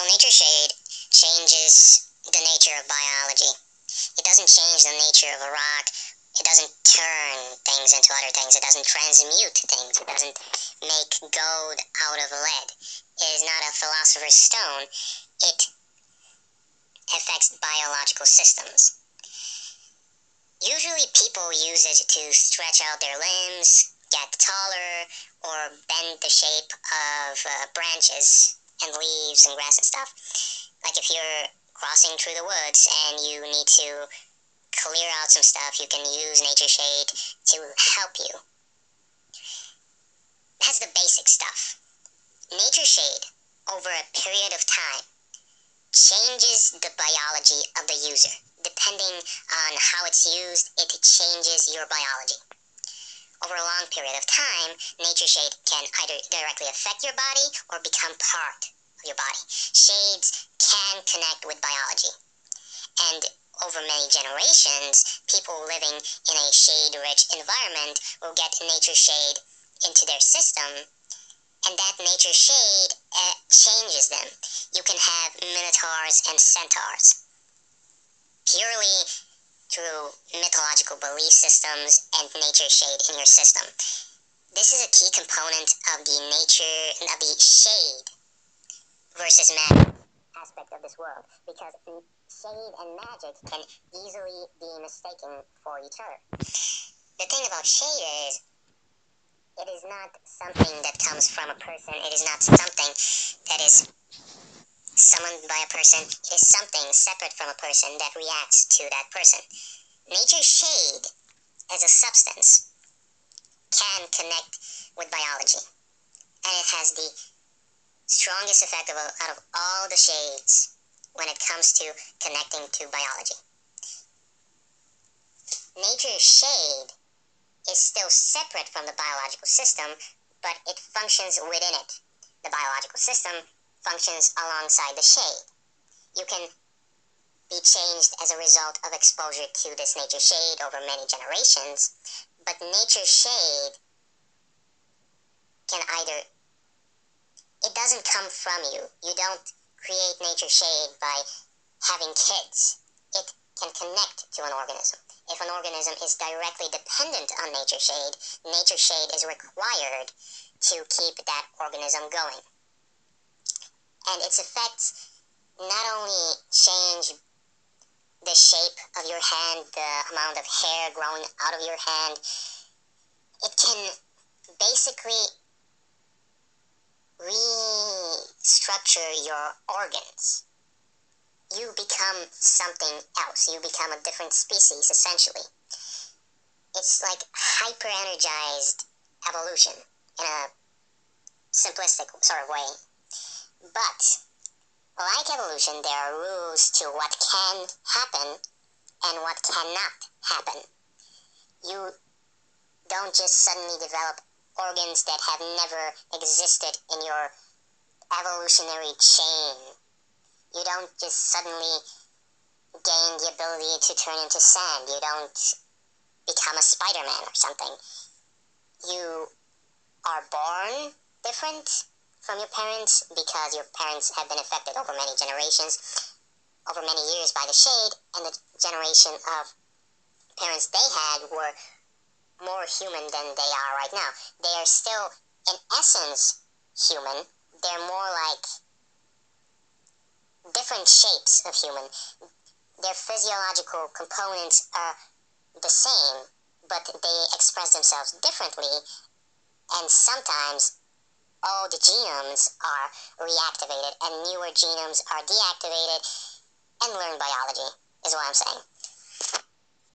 Nature Shade changes the nature of biology. It doesn't change the nature of a rock. It doesn't turn things into other things. It doesn't transmute things. It doesn't make gold out of lead. It is not a philosopher's stone. It affects biological systems. Usually people use it to stretch out their limbs, get taller, or bend the shape of branches and leaves and grass and stuff. Like if you're crossing through the woods and you need to clear out some stuff, you can use Nature Shade to help you. That's the basic stuff. Nature Shade, over a period of time, changes the biology of the user. Depending on how it's used, it changes your biology. Over a long period of time, Nature Shade can either directly affect your body or become part of your body. Shades can connect with biology. And over many generations, people living in a shade-rich environment will get Nature Shade into their system, and that Nature Shade changes them. You can have minotaurs and centaurs. Purely through mythological belief systems and Nature Shade in your system. This is a key component of the shade versus magic aspect of this world, because shade and magic can easily be mistaken for each other. The thing about shade is, it is not something that comes from a person. It is not something that is summoned by a person. It is something separate from a person that reacts to that person. Nature Shade, as a substance, can connect with biology. And it has the strongest effect out of all the shades when it comes to connecting to biology. Nature Shade is still separate from the biological system, but it functions within it. The biological system functions alongside the shade. You can be changed as a result of exposure to this Nature Shade over many generations, but Nature Shade can either, it doesn't come from you. You don't create Nature Shade by having kids. It can connect to an organism. If an organism is directly dependent on Nature Shade is required to keep that organism going. And its effects not only change the shape of your hand, the amount of hair growing out of your hand, it can basically restructure your organs. You become something else. You become a different species, essentially. It's like hyper-energized evolution in a simplistic sort of way. But, like evolution, there are rules to what can happen and what cannot happen. You don't just suddenly develop organs that have never existed in your evolutionary chain. You don't just suddenly gain the ability to turn into sand. You don't become a Spider-Man or something. You are born different from your parents because your parents have been affected over many generations, over many years by the shade, and the generation of parents they had were more human than they are right now. They are still, in essence, human. They're more like different shapes of human. Their physiological components are the same, but they express themselves differently, and sometimes old genomes are reactivated and newer genomes are deactivated, and learn biology, is what I'm saying.